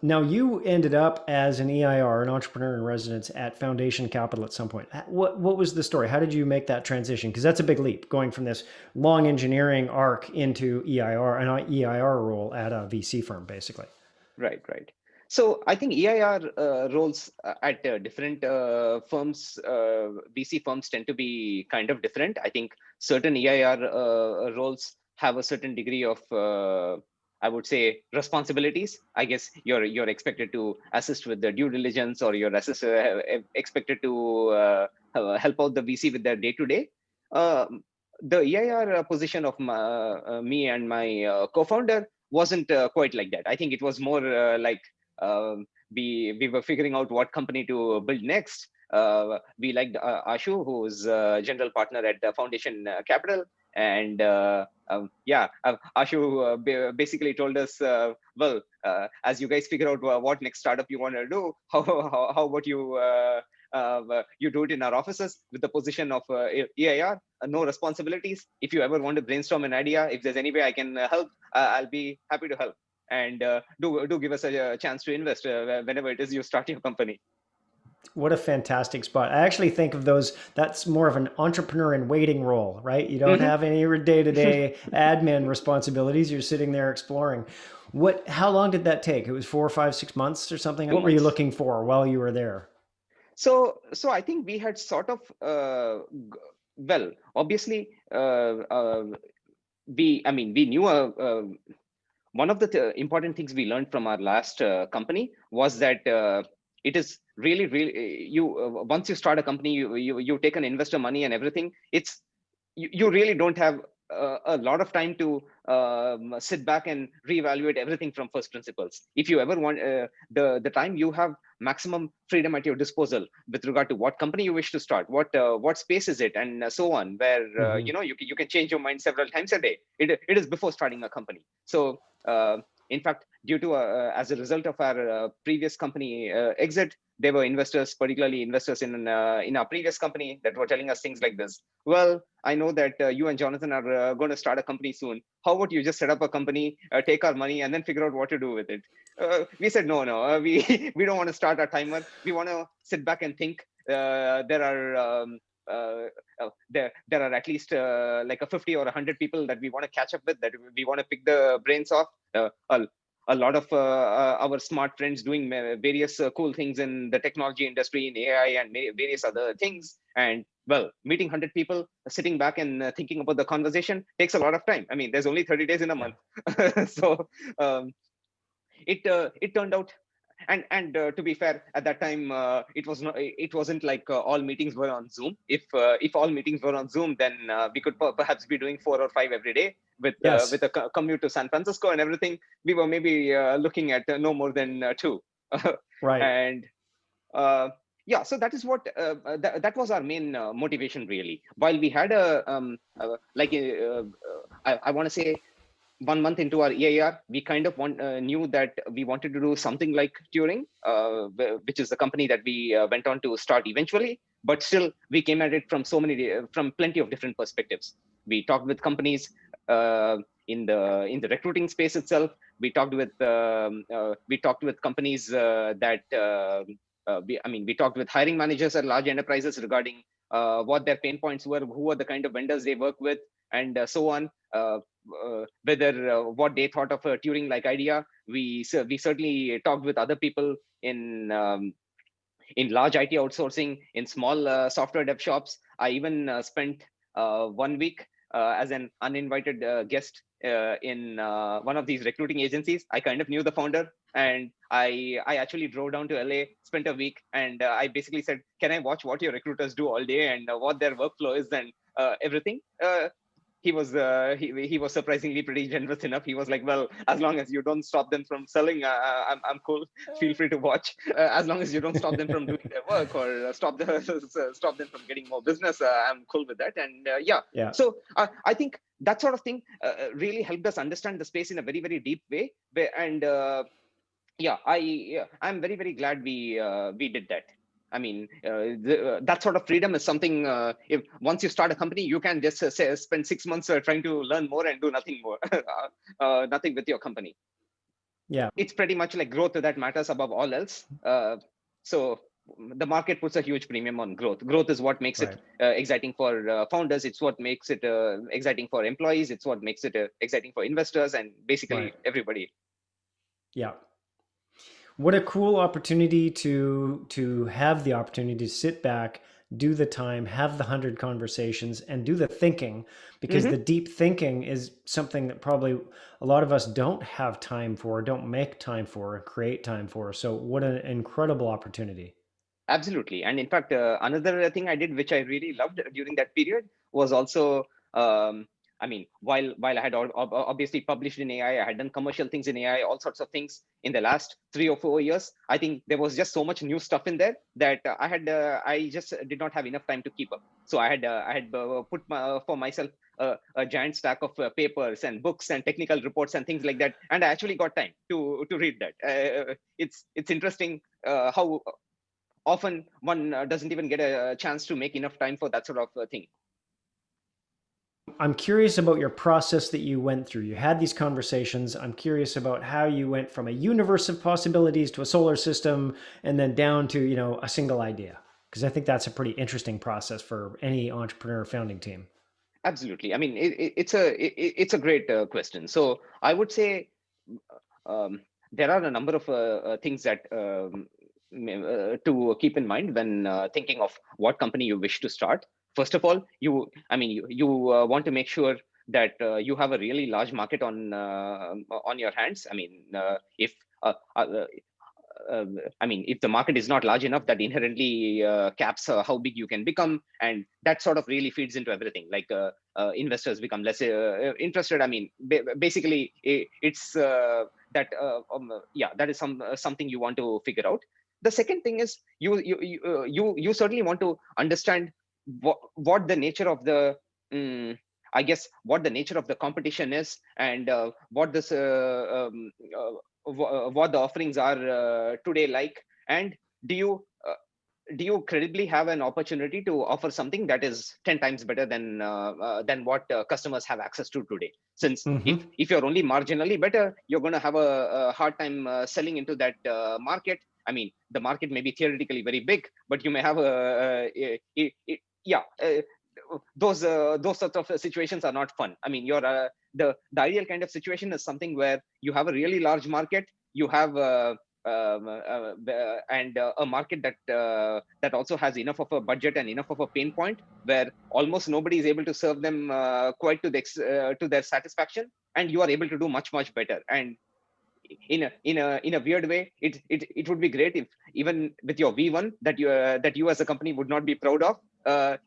Now, you ended up as an EIR, an entrepreneur in residence at Foundation Capital at some point. What was the story? How did you make that transition? Because that's a big leap, going from this long engineering arc into EIR, an EIR role at a VC firm, basically. Right, right. So I think EIR roles at different firms, VC firms tend to be kind of different. I think certain EIR roles have a certain degree of, I would say, responsibilities. I guess you're expected to assist with the due diligence, or expected to help out the VC with their day to day. The EIR position of me and my co-founder wasn't quite like that. I think it was more like we were figuring out what company to build next. We liked Ashu, who's general partner at Foundation Capital, and Ashu basically told us, well, as you guys figure out what next startup you want to do, how about you do it in our offices with the position of EIR, no responsibilities. If you ever want to brainstorm an idea, if there's any way I can help, I'll be happy to help. And do give us a chance to invest whenever it is you start your company. What a fantastic spot. I actually think of those, that's more of an entrepreneur in waiting role, right? You don't Hmm. have any day to day admin responsibilities. You're sitting there exploring. How long did that take? It was 4 or 5, 6 months or something. Two What were you months. looking for while you were there? So I think we had sort of well, obviously, we knew one of the important things we learned from our last company was that it is really you once you start a company, you take an investor money and everything. You really don't have a lot of time to sit back and reevaluate everything from first principles. If you ever want the time, you have maximum freedom at your disposal with regard to what company you wish to start, what space is it, and so on, where Mm-hmm. you can change your mind several times a day. It is before starting a company. So in fact, due to as a result of our previous company exit, there were investors, particularly investors in our previous company, that were telling us things like this: well, I know that you and Jonathan are going to start a company soon. How about you just set up a company, take our money, and then figure out what to do with it? We said, no, no, we we don't want to start a timer. We want to sit back and think. There are there are at least like a 50 or 100 people that we want to catch up with, that we want to pick the brains of. A lot of our smart friends doing various cool things in the technology industry, in AI, and various other things. And well, meeting 100 people, sitting back and thinking about the conversation takes a lot of time. I mean, there's only 30 days in a Yeah. month. So it turned out, and to be fair, at that time it wasn't like all meetings were on Zoom. If all meetings were on Zoom, then we could perhaps be doing 4 or 5 every day with Yes. a commute to San Francisco and everything. We were maybe looking at no more than two. Right. And yeah, so that is what that was our main motivation, really. While we had I want to say 1 month into our EIR, we kind of knew that we wanted to do something like Turing, which is the company that we went on to start eventually. But still, we came at it from from plenty of different perspectives. We talked with companies in the recruiting space itself. We talked with companies we talked with hiring managers at large enterprises regarding what their pain points were, who are the kind of vendors they work with, and so on. Whether what they thought of a Turing-like idea. We certainly talked with other people in large IT outsourcing, in small software dev shops. I even spent 1 week as an uninvited guest in one of these recruiting agencies. I kind of knew the founder, and I actually drove down to LA, spent a week, and I basically said, "Can I watch what your recruiters do all day and what their workflow is and everything?" He was surprisingly pretty generous enough. He was like, "Well, as long as you don't stop them from selling, I'm cool. Feel free to watch. As long as you don't stop them from doing their work, or stop them from getting more business, I'm cool with that." And yeah, Yeah. so I think that sort of thing really helped us understand the space in a very deep way. And yeah, I'm very glad we did that. I mean, that sort of freedom is something. If once you start a company, you can just spend 6 months trying to learn more and do nothing more, nothing with your company. Yeah. It's pretty much like growth that matters above all else. So the market puts a huge premium on growth. Growth is what makes it Right. exciting for founders. It's what makes it exciting for employees. It's what makes it exciting for investors and Right. basically everybody. Yeah. What a cool opportunity to have the opportunity to sit back, do the time, have the 100 conversations, and do the thinking, because the Hmm. deep thinking is something that probably a lot of us don't have time for, don't make time for, create time for. So what an incredible opportunity. Absolutely. And in fact, another thing I did, which I really loved during that period, was also, I mean, while I had obviously published in AI, I had done commercial things in AI, all sorts of things in the last 3 or 4 years. I think there was just so much new stuff in there that I just did not have enough time to keep up. So I had put for myself a giant stack of papers and books and technical reports and things like that, and I actually got time to read that. It's interesting how often one doesn't even get a chance to make enough time for that sort of thing. I'm curious about your process that you went through. You had these conversations. I'm curious about how you went from a universe of possibilities to a solar system and then down to, a single idea. Because I think that's a pretty interesting process for any entrepreneur founding team. Absolutely. I mean, it's a great question. So I would say there are a number of things that to keep in mind when thinking of what company you wish to start. First of all, you want to make sure that you have a really large market on your hands. I mean, if if the market is not large enough, that inherently caps how big you can become, and that sort of really feeds into everything. Like investors become less interested. I mean, basically, it's that is something you want to figure out. The second thing is you certainly want to understand what the nature of the I guess what the nature of the competition is, and what the offerings are today like, and do you uh, do you credibly have an opportunity to offer something that is 10 times better than what customers have access to today? Since Mm-hmm. if you're only marginally better, you're going to have a hard time selling into that market. I mean, the market may be theoretically very big, but you may have yeah those sorts of situations are not fun. I mean, the ideal kind of situation is something where you have a really large market, you have and a market that also has enough of a budget and enough of a pain point where almost nobody is able to serve them quite to their satisfaction, and you are able to do much better. And in a weird way, it would be great if even with your V1 that you as a company would not be proud of,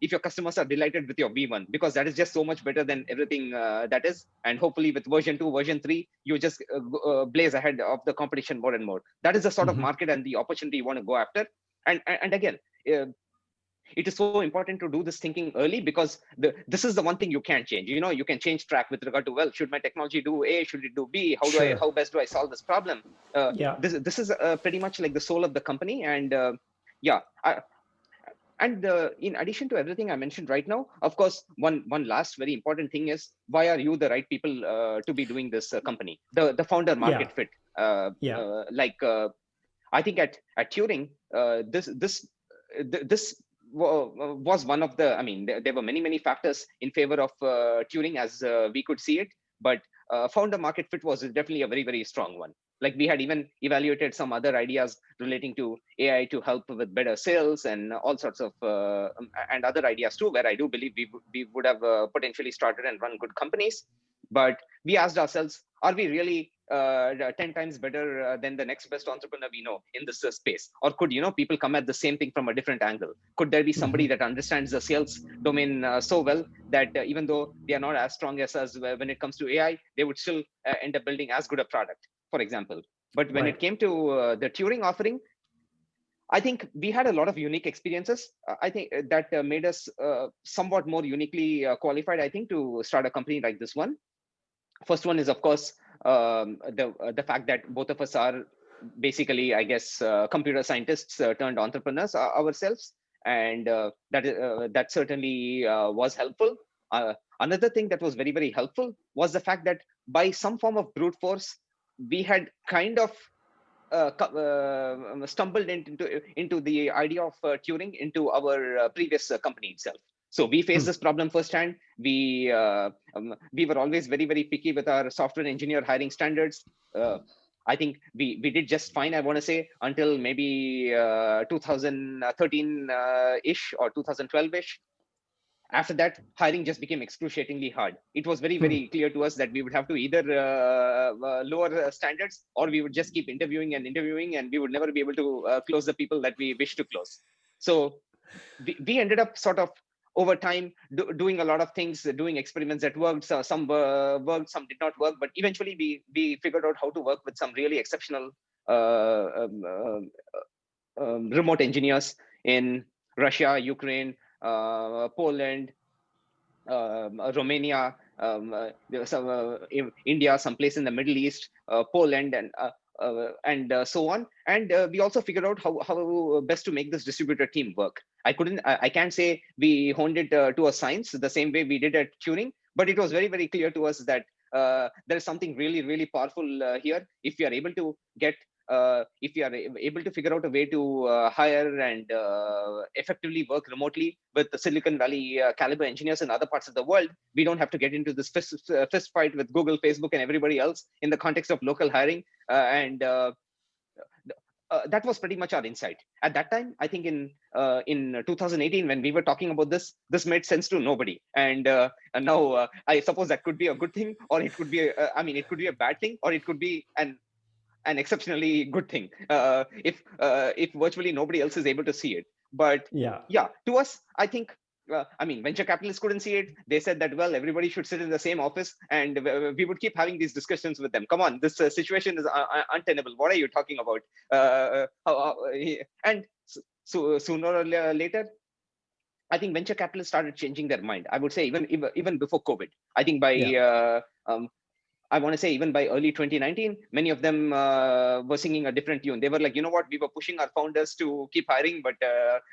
if your customers are delighted with your V1, because that is just so much better than everything that is. And hopefully with version 2, version 3, you just blaze ahead of the competition more and more. That is the sort of Mm-hmm. market and the opportunity you want to go after. And again, uh, it is so important to do this thinking early, because this is the one thing you can't change. You can change track with regard to, well, should my technology do A, should it do B, Sure. how best do I solve this problem? Yeah. This is pretty much like the soul of the company. And yeah I, and in addition to everything I mentioned right now, of course, one last very important thing is, why are you the right people to be doing this company? The founder Yeah. market fit. Yeah. I think at Turing, this was one of the. I mean, there were many factors in favor of Turing, as we could see it, but founder market fit was definitely a very strong one. Like, we had even evaluated some other ideas relating to AI to help with better sales and all sorts of and other ideas too, where I do believe we would have potentially started and run good companies. But we asked ourselves, are we really 10 times better than the next best entrepreneur we know in this space? Or could people come at the same thing from a different angle? Could there be Mm-hmm. somebody that understands the sales domain so well that even though they are not as strong as us when it comes to AI, they would still end up building as good a product, for example? But when it Right. came to the Turing offering, I think we had a lot of unique experiences. I think that made us somewhat more uniquely qualified, I think, to start a company like this one. First one is, of course, the fact that both of us are basically, I guess, computer scientists turned entrepreneurs ourselves, and that certainly was helpful. Another thing that was very helpful was the fact that by some form of brute force, we had kind of stumbled into the idea of Turing into our previous company itself. So we faced this problem firsthand. We were always very, very picky with our software engineer hiring standards. I think we did just fine, I want to say, until maybe 2013 ish or 2012 ish. After that, hiring just became excruciatingly hard. It was very, very clear to us that we would have to either lower standards, or we would just keep interviewing, and we would never be able to close the people that we wish to close. So we ended up sort of over time doing a lot of things, doing experiments that worked. So some worked, some did not work, but eventually we figured out how to work with some really exceptional remote engineers in Russia, Ukraine, Poland, Romania, India, someplace in the Middle East, Poland, and so on. And we also figured out how best to make this distributed team work. I can't say we honed it to a science the same way we did at Turing, but it was very, very clear to us that there is something really, really powerful here. If we are able to get if you are able to figure out a way to hire and effectively work remotely with the Silicon Valley caliber engineers in other parts of the world, we don't have to get into this fist fight with Google, Facebook, and everybody else in the context of local hiring. That was pretty much our insight at that time. I think in 2018, when we were talking about this made sense to nobody. And now I suppose that could be a good thing, or it could be it could be a bad thing, or it could be an exceptionally good thing if virtually nobody else is able to see it. But yeah, to us, I think venture capitalists couldn't see it. They said that, well, everybody should sit in the same office, and we would keep having these discussions with them. Come on, this situation is untenable. What are you talking about? And so sooner or later, I think venture capitalists started changing their mind. I would say even before COVID. I think by I want to say even by early 2019, many of them were singing a different tune. They were like, you know what, we were pushing our founders to keep hiring, but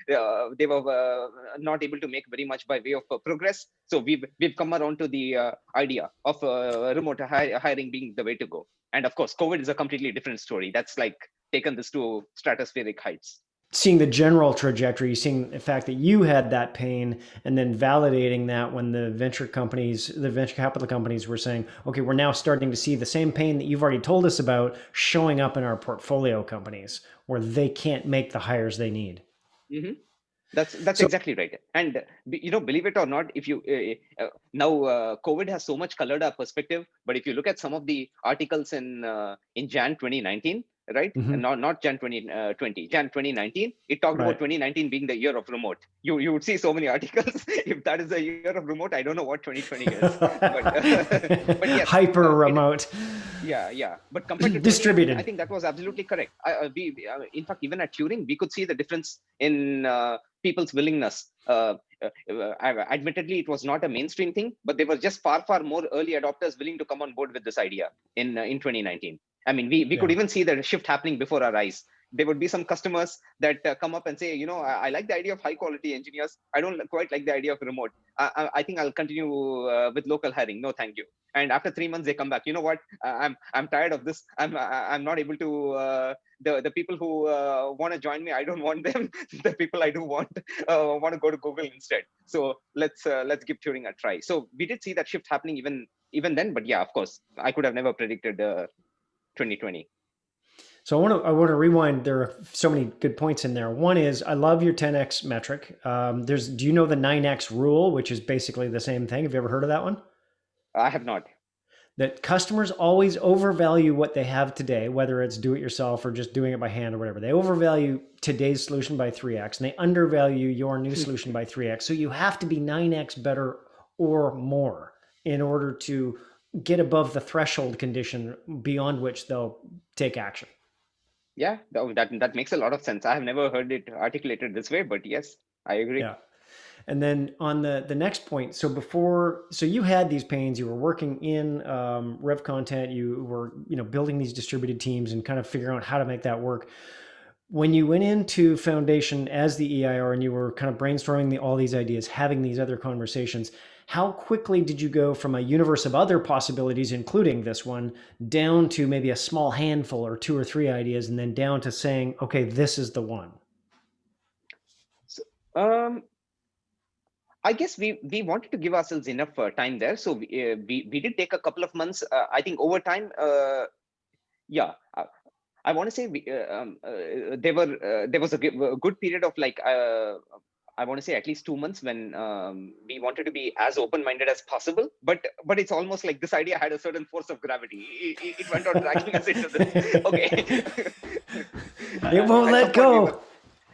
they were not able to make very much by way of progress. So we've come around to the idea of remote hiring being the way to go. And of course, COVID is a completely different story. That's like taken this to stratospheric heights. Seeing the general trajectory, seeing the fact that you had that pain, and then validating that when the venture capital companies were saying, okay, we're now starting to see the same pain that you've already told us about showing up in our portfolio companies where they can't make the hires they need. Mm-hmm. That's exactly right. And believe it or not, if you now COVID has so much colored our perspective, but if you look at some of the articles in Jan 2019, right? Mm-hmm. Not Jan 2020, Jan 2019. It talked about 2019 being the year of remote. You would see so many articles. If that is the year of remote, I don't know what 2020 is. But yes, hyper remote. Yeah. But compared to distributed, I think that was absolutely correct. In fact, even at Turing, we could see the difference in people's willingness. Admittedly, it was not a mainstream thing, but there were just far more early adopters willing to come on board with this idea in 2019. I mean, we could even see the shift happening before our eyes. There would be some customers that come up and say, I like the idea of high quality engineers. I don't quite like the idea of remote. I think I'll continue with local hiring. No, thank you. And after 3 months, they come back. You know what? I'm tired of this. I'm not able to. The people who want to join me, I don't want them. The people I do want to go to Google instead. So let's give Turing a try. So we did see that shift happening even then. But yeah, of course, I could have never predicted 2020. So I want to rewind. There are so many good points in there. One is, I love your 10x metric. Do you know the 9x rule, which is basically the same thing? Have you ever heard of that one? I have not. That customers always overvalue what they have today, whether it's do it yourself or just doing it by hand or whatever. They overvalue today's solution by 3x, and they undervalue your new solution by 3x. So you have to be 9x better or more in order to get above the threshold condition beyond which they'll take action. Yeah, that makes a lot of sense. I have never heard it articulated this way, but yes, I agree. Yeah. And then on the next point, so you had these pains, you were working in Rev Content, you were building these distributed teams and kind of figuring out how to make that work. When you went into Foundation as the EIR and you were kind of brainstorming all these ideas, having these other conversations, How quickly did you go from a universe of other possibilities, including this one, down to maybe a small handful or 2 or 3 ideas, and then down to saying, okay, this is the one? So, I guess we wanted to give ourselves enough time there, so we did take a couple of months. I think over time, yeah. I want to say there was a good period of like I want to say at least 2 months when we wanted to be as open-minded as possible. But it's almost like this idea had a certain force of gravity. It went on dragging us into this. Okay. It won't At some let point we were go.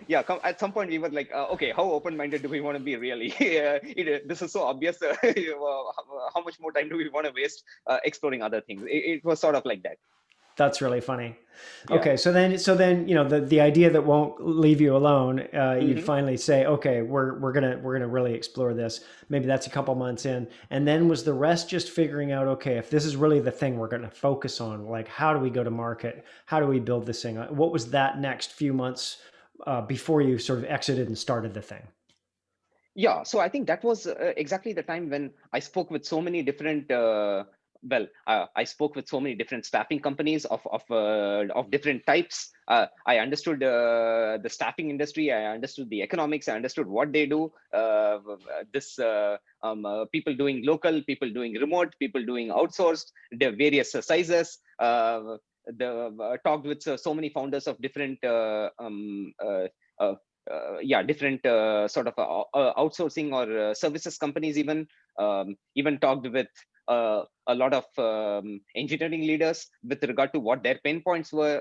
yeah. At some point we were like, okay, how open-minded do we want to be really? This is so obvious. How much more time do we want to waste exploring other things? It was sort of like that. That's really funny. Yeah. Okay, so then the idea that won't leave you alone, you Hmm. finally say, okay, we're gonna really explore this. Maybe that's a couple months in, and then was the rest just figuring out, okay, if this is really the thing we're going to focus on, like how do we go to market, how do we build this thing? What was that next few months before you sort of exited and started the thing? Yeah, so I think that was exactly the time when I spoke with so many different. I spoke with so many different staffing companies of different types. I understood the staffing industry. I understood the economics. I understood what they do. This People doing local, people doing remote, people doing outsourced, the various sizes. The Talked with so many founders of different uh, different sort of outsourcing or services companies, even talked with a lot of engineering leaders with regard to what their pain points were,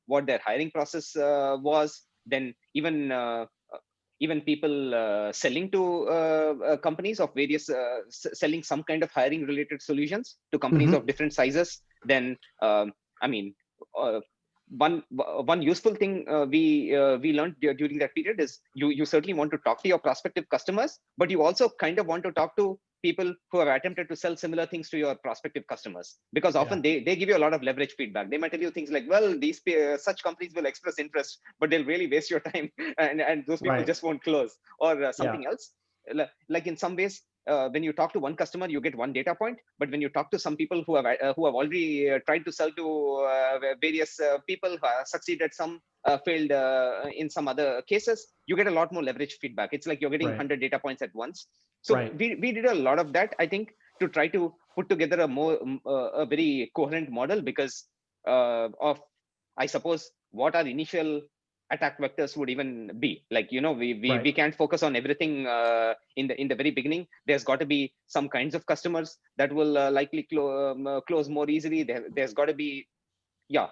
what their hiring process was. Then even people selling to companies of various selling some kind of hiring related solutions to companies Mm-hmm. of different sizes. Then I mean uh, one useful thing we learned during that period is you certainly want to talk to your prospective customers, but you also kind of want to talk to people who have attempted to sell similar things to your prospective customers, because Yeah. often they give you a lot of leverage feedback. They might tell you things like, well, these such companies will express interest, but they'll really waste your time, and those people Right. just won't close, or Yeah. something else. Like in some ways, when you talk to one customer, you get one data point, but when you talk to some people who have already tried to sell to various people who have succeeded, some failed in some other cases, you get a lot more leverage feedback. It's like you're getting Right. 100 data points at once. So Right. we did a lot of that, I think, to try to put together a very coherent model, because of, I suppose, what our initial attack vectors would even be. Like, we Right. can't focus on everything in the very beginning. There's got to be some kinds of customers that will likely close more easily. There's got to be, yeah.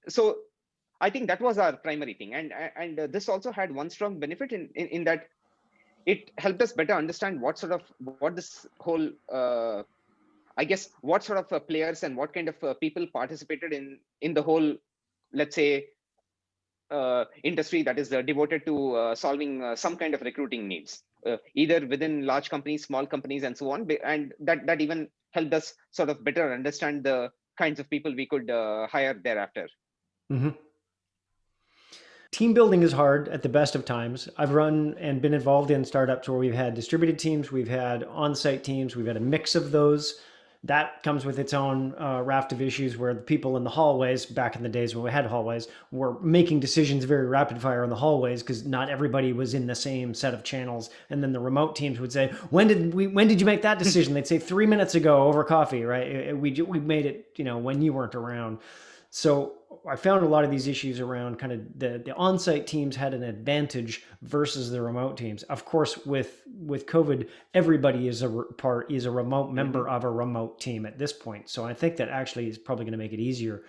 So I think that was our primary thing, and this also had one strong benefit in that it helped us better understand what this whole I guess what sort of players and what kind of people participated in the whole, let's say, industry that is devoted to solving some kind of recruiting needs, either within large companies, small companies, and so on. And that even helped us sort of better understand the kinds of people we could hire thereafter. Mm-hmm. Team building is hard at the best of times. I've run and been involved in startups where we've had distributed teams, we've had on-site teams, we've had a mix of those. That comes with its own raft of issues where the people in the hallways, back in the days when we had hallways, were making decisions very rapid fire in the hallways because not everybody was in the same set of channels. And then the remote teams would say, when did you make that decision? They'd say 3 minutes ago over coffee, right? We made it, when you weren't around. So I found a lot of these issues around kind of the on-site teams had an advantage versus the remote teams. Of course, with COVID, everybody is a remote Hmm. member of a remote team at this point. So I think that actually is probably going to make it easier.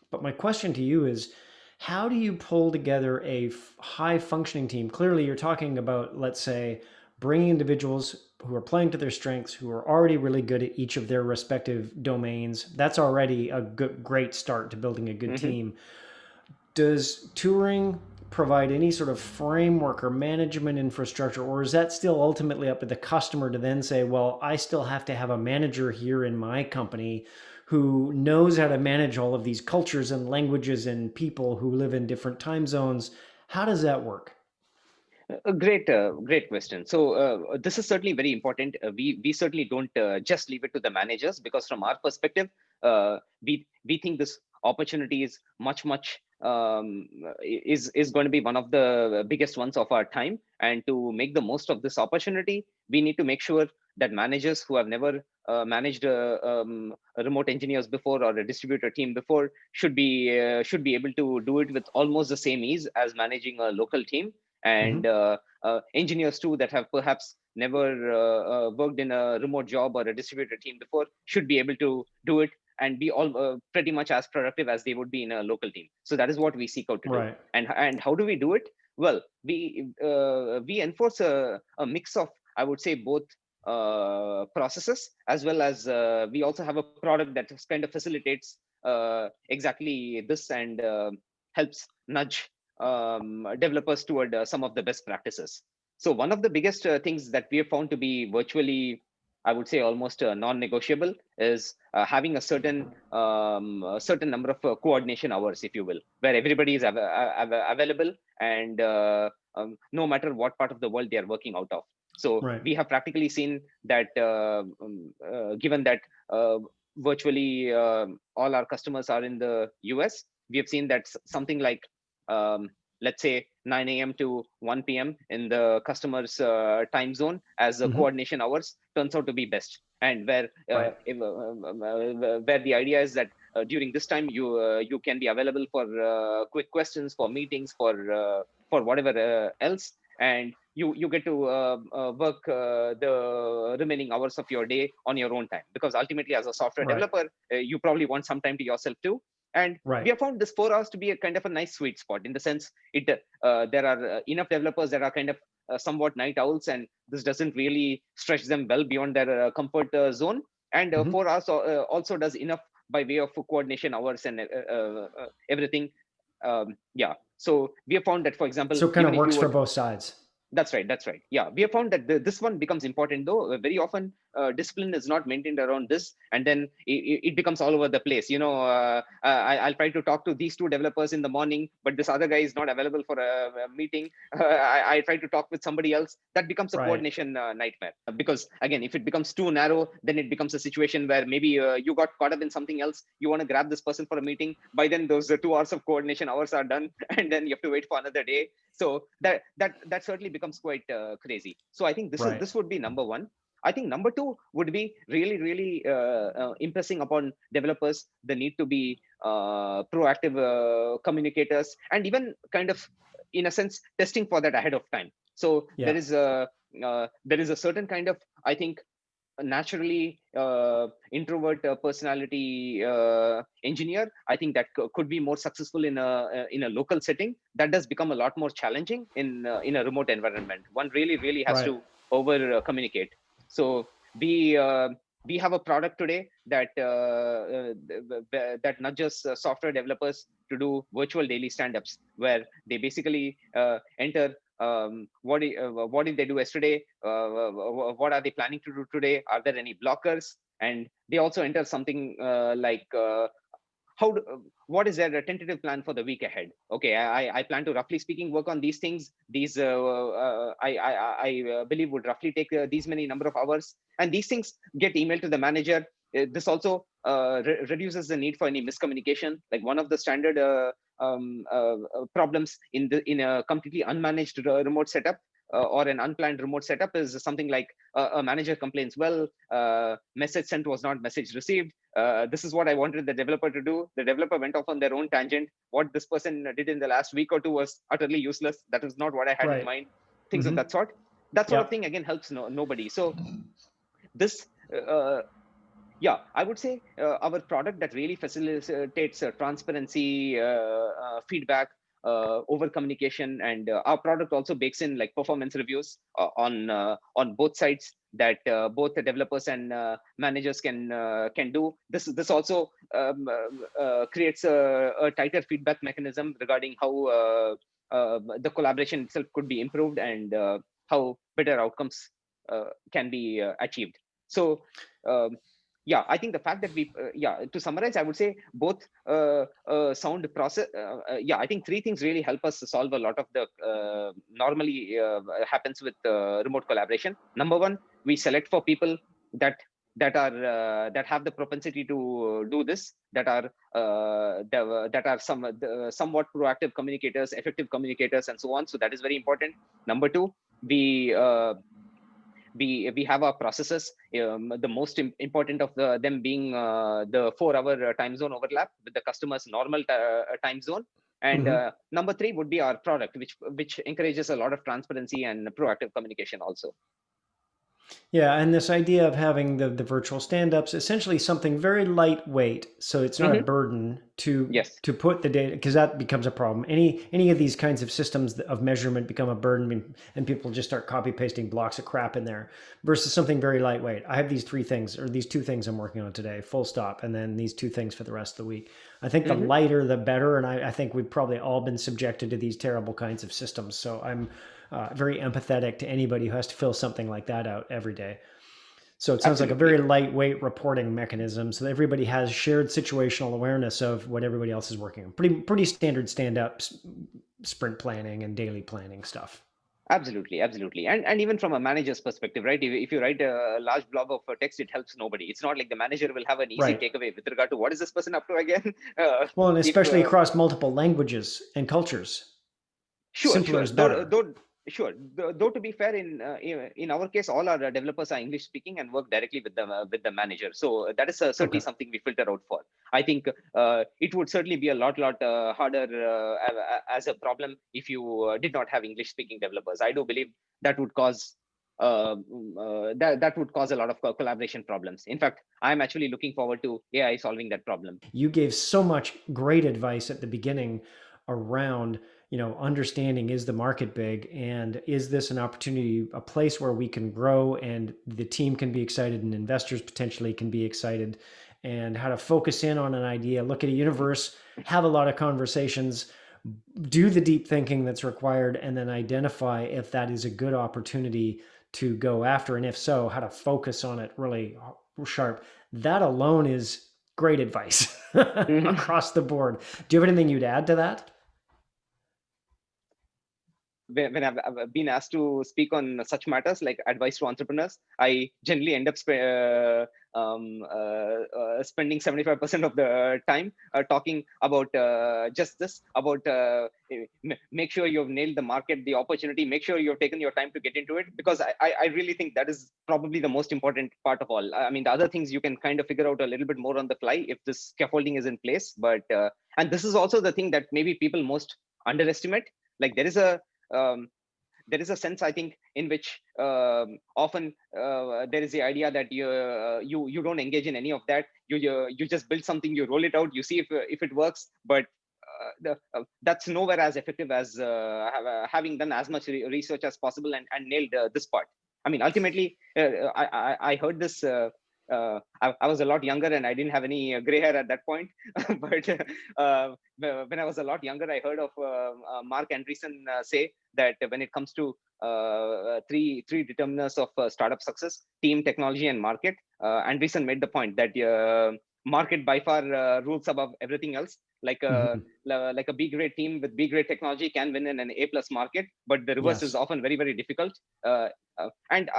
But my question to you is, how do you pull together a high functioning team? Clearly, you're talking about, let's say, bringing individuals who are playing to their strengths, who are already really good at each of their respective domains. That's already a great start to building a good Hmm. team. Does touring provide any sort of framework or management infrastructure, or is that still ultimately up to the customer to then say, well, I still have to have a manager here in my company who knows how to manage all of these cultures and languages and people who live in different time zones? How does that work? A great question. So this is certainly very important. We certainly don't just leave it to the managers, because from our perspective, we think this opportunity is much is going to be one of the biggest ones of our time. And to make the most of this opportunity, we need to make sure that managers who have never managed remote engineers before, or a distributor team before, should be able to do it with almost the same ease as managing a local team. And engineers too that have perhaps never worked in a remote job or a distributed team before should be able to do it and be all pretty much as productive as they would be in a local team. So that is what we seek out to do. Right. And how do we do it? Well, we enforce a mix of, I would say, both processes, as well as we also have a product that kind of facilitates exactly this, and helps nudge developers toward some of the best practices. So one of the biggest things that we have found to be virtually, I would say, almost non-negotiable, is having a certain number of coordination hours, if you will, where everybody is available, and no matter what part of the world they are working out of. So Right. we have practically seen that, given that virtually all our customers are in the US, we have seen that something like, let's say, 9 a.m. to 1 p.m. in the customer's time zone as coordination hours turns out to be best. And where Right. where the idea is that during this time you can be available for quick questions, for meetings, for whatever else, and you get to work the remaining hours of your day on your own time, because ultimately, as a software Right. developer, you probably want some time to yourself too. And we Right. have found this 4 hours to be a kind of a nice sweet spot, in the sense there are enough developers that are kind of somewhat night owls, and this doesn't really stretch them well beyond their comfort zone. And 4 hours also does enough by way of coordination hours and everything. Yeah. So we have found that, for example, So it kind even of if you works for were, both sides. that's right. That's right. Yeah, we have found that this one becomes important, though. Very often, discipline is not maintained around this, and then it becomes all over the place. I'll try to talk to these two developers in the morning, but this other guy is not available for a meeting. I try to talk with somebody else. That becomes a Right. coordination nightmare. Because again, if it becomes too narrow, then it becomes a situation where maybe you got caught up in something else. You want to grab this person for a meeting. By then, those 2 hours of coordination hours are done, and then you have to wait for another day. So that certainly becomes quite crazy. So I think Right. this would be number one. I think number two would be really impressing upon developers the need to be proactive communicators, and even kind of, in a sense, testing for that ahead of time. So Yeah. there is a certain kind of, I think, naturally introvert personality engineer, I think that could be more successful in a local setting. That does become a lot more challenging in a remote environment. One really has Right. to over communicate. So we uh, we have a product today that that nudges software developers to do virtual daily stand-ups, where they basically enter what did they do yesterday, what are they planning to do today, are there any blockers, and they also enter something like how do, what is their tentative plan for the week ahead. Okay, I plan to, roughly speaking, work on these things. These I believe would roughly take these many number of hours, and these things get emailed to the manager. This also reduces the need for any miscommunication. Like, one of the standard problems in a completely unmanaged remote setup, or an unplanned remote setup, is something like a manager complains, well, message sent was not message received. This is what I wanted the developer to do. The developer went off on their own tangent. What this person did in the last week or two was utterly useless. That is not what I had in Right. mind. Things of that sort. That sort of Yeah. thing, again, helps nobody. So this yeah, I would say our product that really facilitates transparency, feedback, over communication, and our product also bakes in like performance reviews on both sides, that both the developers and managers can do. This also creates a tighter feedback mechanism regarding how the collaboration itself could be improved, and how better outcomes can be achieved. So. Um, yeah, I think the fact that to summarize, I would say both sound process. Yeah, I think three things really help us solve a lot of the normally happens with remote collaboration. Number one, we select for people that that have the propensity to do this, that are somewhat proactive communicators, effective communicators, and so on. So that is very important. Number two, we we have our processes, the most important of them being the 4-hour time zone overlap with the customer's normal time zone. And Mm-hmm. number three would be our product, which encourages a lot of transparency and proactive communication also. Yeah, and this idea of having the virtual stand-ups, essentially something very lightweight, so it's not a Mm-hmm. burden Yes. to put the data, because that becomes a problem. Any of these kinds of systems of measurement become a burden, and people just start copy pasting blocks of crap in there, versus something very lightweight. I have these 3 things or these 2 things I'm working on today, full stop, and then these 2 things for the rest of the week. I think the Mm-hmm. lighter the better, and I think we've probably all been subjected to these terrible kinds of systems. So I'm very empathetic to anybody who has to fill something like that out every day. So it sounds like a very Absolutely. lightweight reporting mechanism, so that everybody has shared situational awareness of what everybody else is working on. Pretty standard stand up sprint planning and daily planning stuff. Absolutely. And even from a manager's perspective, right? If you write a large blob of text, it helps nobody. It's not like the manager will have an easy Right. takeaway with regard to what is this person up to again. Well, and If especially across multiple languages and cultures, Sure, simpler sure. is better. Though to be fair, in our case, all our developers are English speaking and work directly with the manager. So that is certainly Okay. something we filter out for. I think it would certainly be a lot harder as a problem if you did not have English speaking developers. I do believe that would cause that would cause a lot of collaboration problems. In fact, I'm actually looking forward to AI solving that problem. You gave so much great advice at the beginning around, understanding, is the market big, and is this an opportunity, a place where we can grow and the team can be excited and investors potentially can be excited, and how to focus in on an idea, look at a universe, have a lot of conversations, do the deep thinking that's required, and then identify if that is a good opportunity to go after, and if so, how to focus on it really sharp. That alone is great advice across the board. Do you have anything you'd add to that? When I've been asked to speak on such matters like advice to entrepreneurs, I generally end up spending 75% of the time talking about just this, about make sure you've nailed the market, the opportunity, make sure you've taken your time to get into it, because I really think that is probably the most important part of all. I mean, the other things you can kind of figure out a little bit more on the fly if this scaffolding is in place. But and this is also the thing that maybe people most underestimate. Like there is a sense, I think, in which often there is the idea that you don't engage in any of that. You just build something, you roll it out, you see if it works. But that's nowhere as effective as having done as much research as possible and nailed this part. I mean, ultimately, I heard this. I was a lot younger and I didn't have any gray hair at that point. But when I was a lot younger, I heard of Mark Andreessen say that when it comes to three determinants of startup success: team, technology, and market. Andreessen made the point that market by far rules above everything else. Like a B grade team with B grade technology can win in an A plus market, but the reverse is Yes. often very difficult. And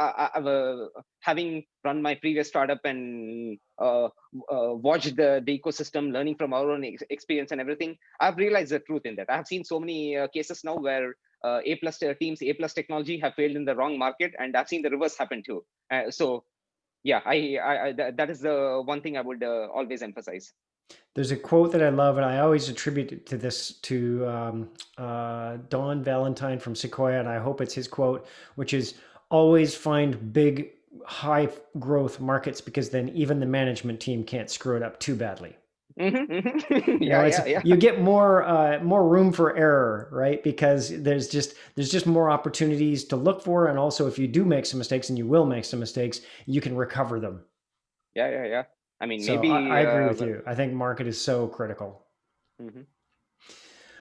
having run my previous startup and watched the ecosystem, learning from our own experience and everything, I've realized the truth in that. I have seen so many cases now where A plus teams, A plus technology have failed in the wrong market, and I've seen the reverse happen too. So yeah, that is the one thing I would always emphasize. There's a quote that I love, and I always attribute it to this to Don Valentine from Sequoia, and I hope it's his quote, which is always find big, high growth markets, because then even the management team can't screw it up too badly. It's Yeah. you get more room for error, right? Because there's just more opportunities to look for, and also if you do make some mistakes, and you will make some mistakes, you can recover them. Yeah. I mean, So I maybe agree with you. I think market is so critical. mhm.